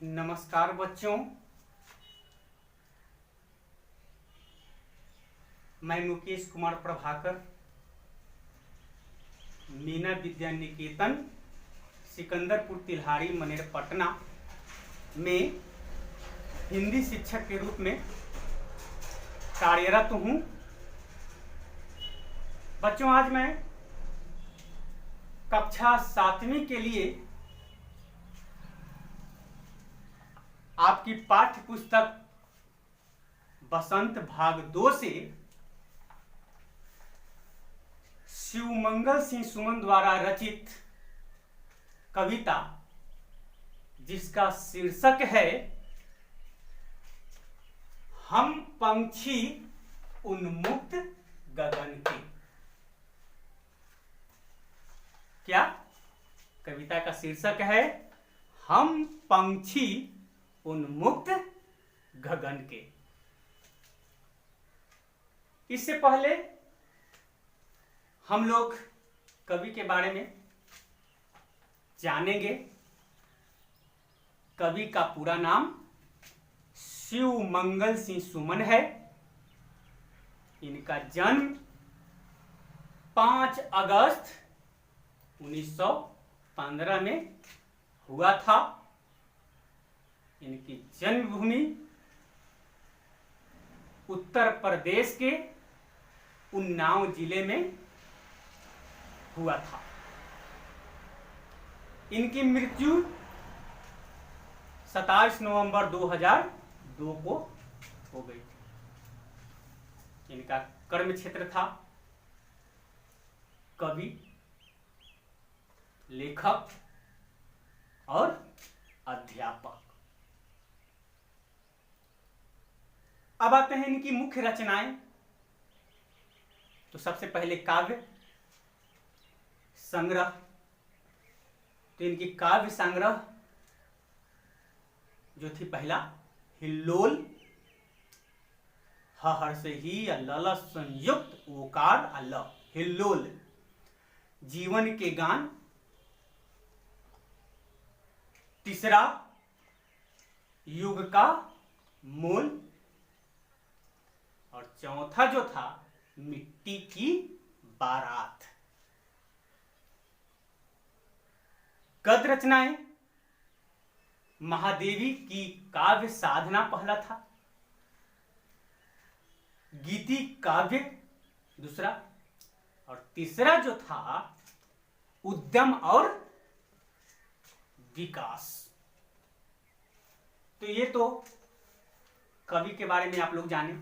नमस्कार बच्चों, मैं मुकेश कुमार प्रभाकर मीना विद्या निकेतन सिकंदरपुर तिल्हाड़ी मनेर पटना में हिंदी शिक्षक के रूप में कार्यरत हूँ। बच्चों, आज मैं कक्षा 7वीं के लिए आपकी पाठ्य पुस्तक बसंत भाग 2 से शिवमंगल सिंह सुमन द्वारा रचित कविता जिसका शीर्षक है हम पंछी उन्मुक्त गगन के। क्या कविता का शीर्षक है? हम पंछी उन्मुक्त गगन के। इससे पहले हम लोग कवि के बारे में जानेंगे। कवि का पूरा नाम शिवमंगल सिंह सुमन है। इनका जन्म 5 अगस्त 1915 में हुआ था। इनकी जन्मभूमि उत्तर प्रदेश के उन्नाव जिले में हुआ था। इनकी मृत्यु 27 नवंबर 2002 को हो गई थी। इनका कर्म क्षेत्र था कवि, लेखक और अध्यापक। अब आते हैं इनकी मुख्य रचनाएं। तो सबसे पहले काव्य संग्रह। तो इनकी काव्य संग्रह जो थी, पहला हिल्लोल, हर से ही अल्ल संयुक्त ओकार अल्ल, हिल्लोल, जीवन के गान। तीसरा युग का मूल, और चौथा जो था मिट्टी की बारात। गद्य रचनाएं महादेवी की काव्य साधना पहला था, गीति काव्य दूसरा, और तीसरा जो था उद्यम और विकास। तो ये तो कवि के बारे में आप लोग जाने।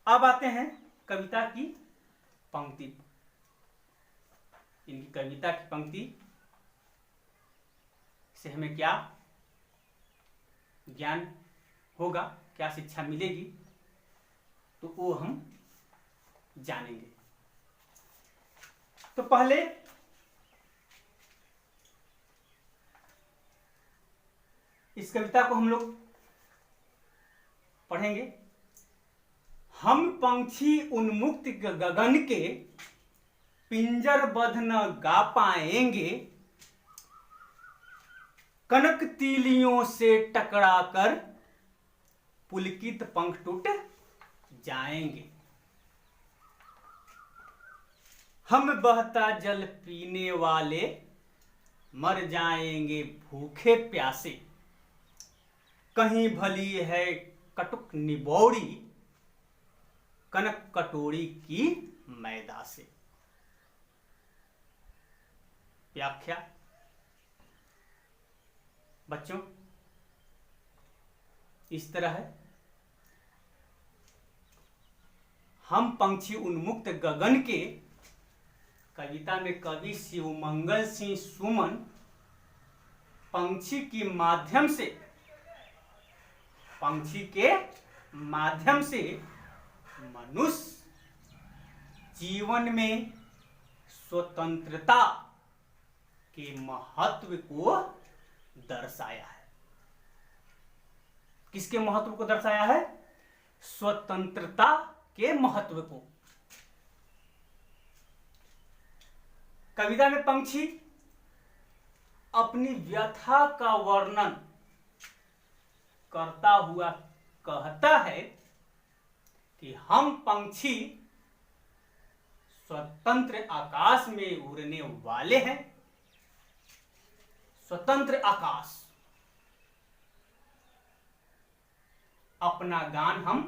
अब आते हैं कविता की पंक्ति। इनकी कविता की पंक्ति से हमें क्या ज्ञान होगा, क्या शिक्षा मिलेगी, तो वो हम जानेंगे। तो पहले इस कविता को हम लोग पढ़ेंगे। हम पंछी उन्मुक्त गगन के, पिंजरबद्ध न गा पाएंगे, कनक तीलियों से टकराकर पुलकित पंख टूट जाएंगे। हम बहता जल पीने वाले मर जाएंगे भूखे प्यासे, कहीं भली है कटुक निबौड़ी, कनक कटोरी की मैदा से। व्याख्या। बच्चों, इस तरह है, हम पंछी उन्मुक्त गगन के कविता में कवि शिवमंगल सिंह सुमन पंछी के माध्यम से मनुष्य जीवन में स्वतंत्रता के महत्व को दर्शाया है। किसके महत्व को दर्शाया है? स्वतंत्रता के महत्व को। कविता में पंछी अपनी व्यथा का वर्णन करता हुआ कहता है कि हम पंछी स्वतंत्र आकाश में उड़ने वाले हैं। स्वतंत्र आकाश, अपना गान हम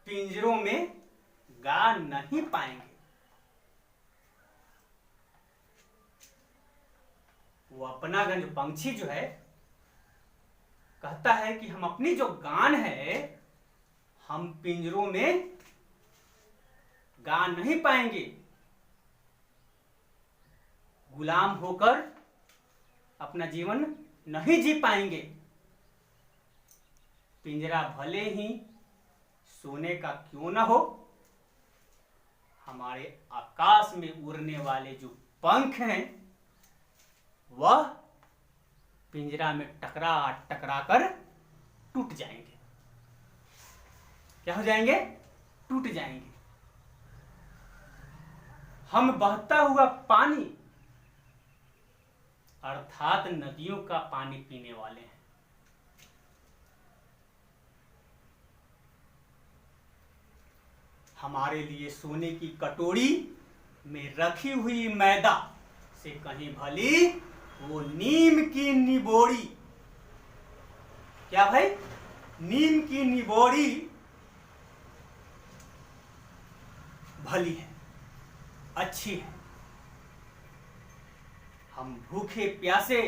पिंजरों में गा नहीं पाएंगे। वो अपना गान, जो पंछी जो है कहता है कि हम अपनी जो गान है हम पिंजरों में गा नहीं पाएंगे। गुलाम होकर अपना जीवन नहीं जी पाएंगे। पिंजरा भले ही सोने का क्यों ना हो, हमारे आकाश में उड़ने वाले जो पंख हैं वह पिंजरा में टकरा टकरा कर टूट जाएंगे। क्या हो जाएंगे? टूट जाएंगे। हम बहता हुआ पानी अर्थात नदियों का पानी पीने वाले हैं। हमारे लिए सोने की कटोरी में रखी हुई मैदा से कहीं भली वो नीम की निबोड़ी, क्या भाई, नीम की निबोड़ी भली है, अच्छी है। हम भूखे प्यासे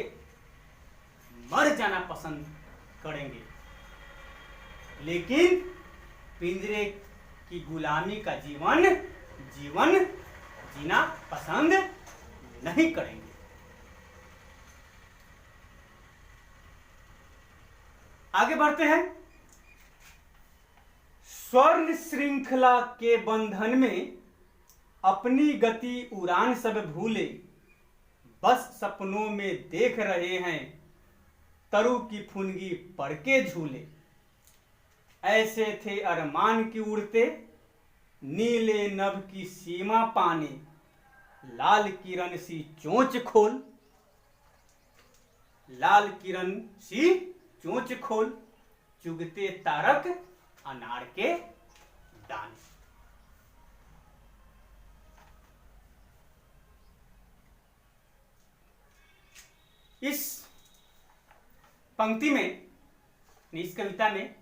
मर जाना पसंद करेंगे, लेकिन पिंजरे की गुलामी का जीवन जीना पसंद नहीं करेंगे। आगे बढ़ते हैं। स्वर्ण श्रृंखला के बंधन में अपनी गति उड़ान सब भूले, बस सपनों में देख रहे हैं तरु की फुनगी पड़ के झूले। ऐसे थे अरमान की उड़ते, नीले नभ की सीमा पाने, लाल किरण सी चोंच खोल, लाल किरण सी चोंच खोल, चुगते तारक अनार के दाने। इस पंक्ति में, इस कविता में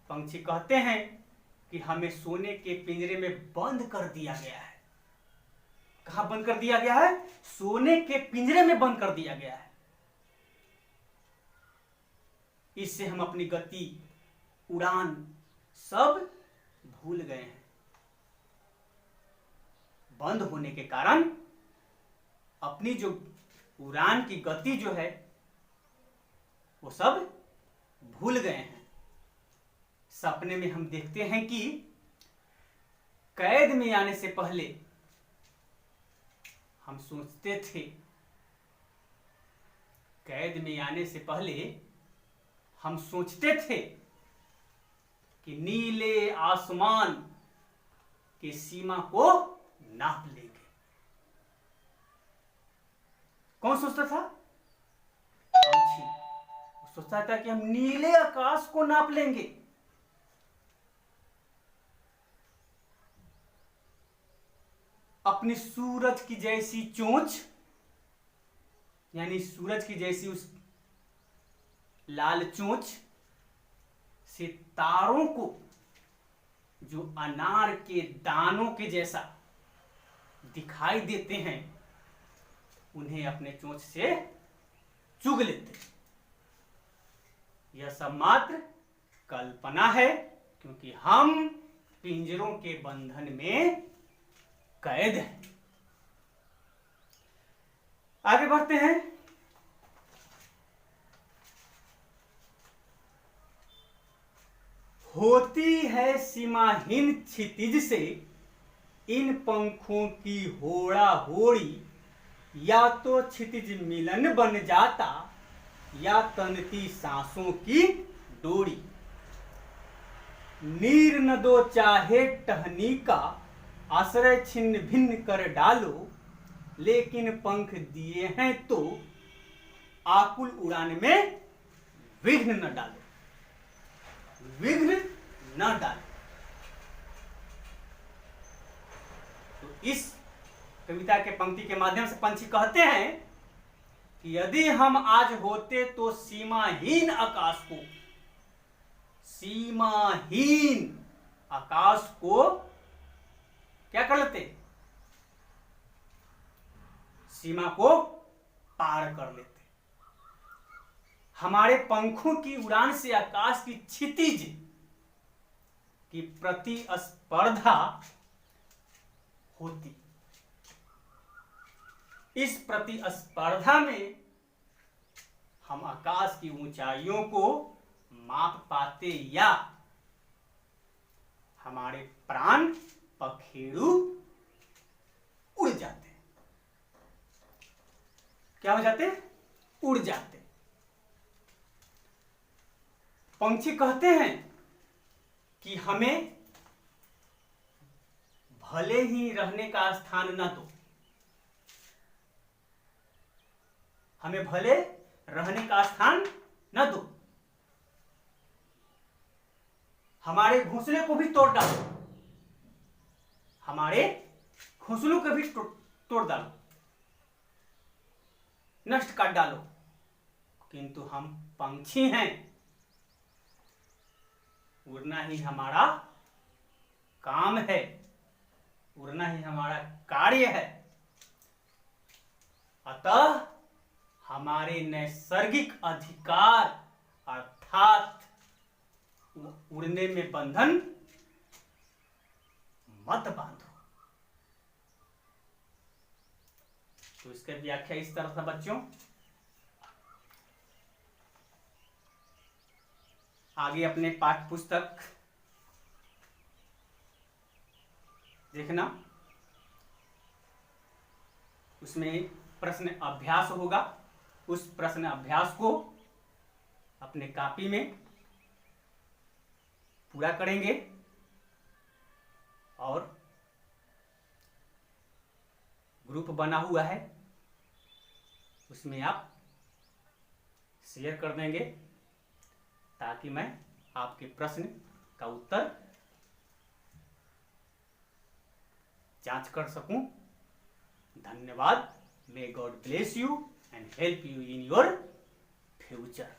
पंछी कहते हैं कि हमें सोने के पिंजरे में बंद कर दिया गया है। कहां बंद कर दिया गया है? सोने के पिंजरे में बंद कर दिया गया है। इससे हम अपनी गति उड़ान सब भूल गए हैं। बंद होने के कारण अपनी जो उड़ान की गति जो है वो सब भूल गए हैं। सपने में हम देखते हैं कि कैद में आने से पहले हम सोचते थे, कैद में आने से पहले हम सोचते थे कि नीले आसमान की सीमा को नाप लेंगे। कौन सोचता था? पंछी। वो सोचता था कि हम नीले आकाश को नाप लेंगे। अपनी सूरज की जैसी चोंच, यानी सूरज की जैसी उस लाल चोंच से तारों को जो अनार के दानों के जैसा दिखाई देते हैं, उन्हें अपने चोंच से चुग लेते। यह सब मात्र कल्पना है, क्योंकि हम पिंजरों के बंधन में कैद है। आगे बढ़ते हैं। होती है सीमाहीन क्षितिज से इन पंखों की होड़ा होड़ी, या तो क्षितिज मिलन बन जाता या तनती सांसों की डोरी। नीर न दो चाहे टहनी का आश्रय छिन्न भिन्न कर डालो, लेकिन पंख दिए हैं तो आकुल उड़ान में विघ्न न डालो, विघ्न न डालो। तो इस कविता के पंक्ति के माध्यम से पंछी कहते हैं कि यदि हम आज होते तो सीमाहीन आकाश को, सीमाहीन आकाश को क्या कर लेते, सीमा को पार कर लेते। हमारे पंखों की उड़ान से आकाश की क्षितिज की प्रतिस्पर्धा होती। इस प्रतिस्पर्धा में हम आकाश की ऊंचाइयों को माप पाते या हमारे प्राण पखेरु उड़ जाते। क्या हो जाते, उड़ जाते। पंछी कहते हैं कि हमें भले ही रहने का स्थान न दो, हमें भले रहने का स्थान न दो, हमारे घोंसले को भी तोड़ डालो, हमारे घोंसलों को भी तोड़ डालो, नष्ट कर डालो, किंतु हम पंछी हैं, उड़ना ही हमारा काम है, उड़ना ही हमारा कार्य है। अतः हमारे नैसर्गिक अधिकार अर्थात उड़ने में बंधन मत बांधो। तो इसका व्याख्या इस तरह था बच्चों। आगे अपने पाठ्य पुस्तक देखना, उसमें प्रश्न अभ्यास होगा। उस प्रश्न अभ्यास को अपने कॉपी में पूरा करेंगे और ग्रुप बना हुआ है उसमें आप शेयर कर देंगे ताकि मैं आपके प्रश्न का उत्तर जांच कर सकूं। धन्यवाद। May God bless you and help you in your future.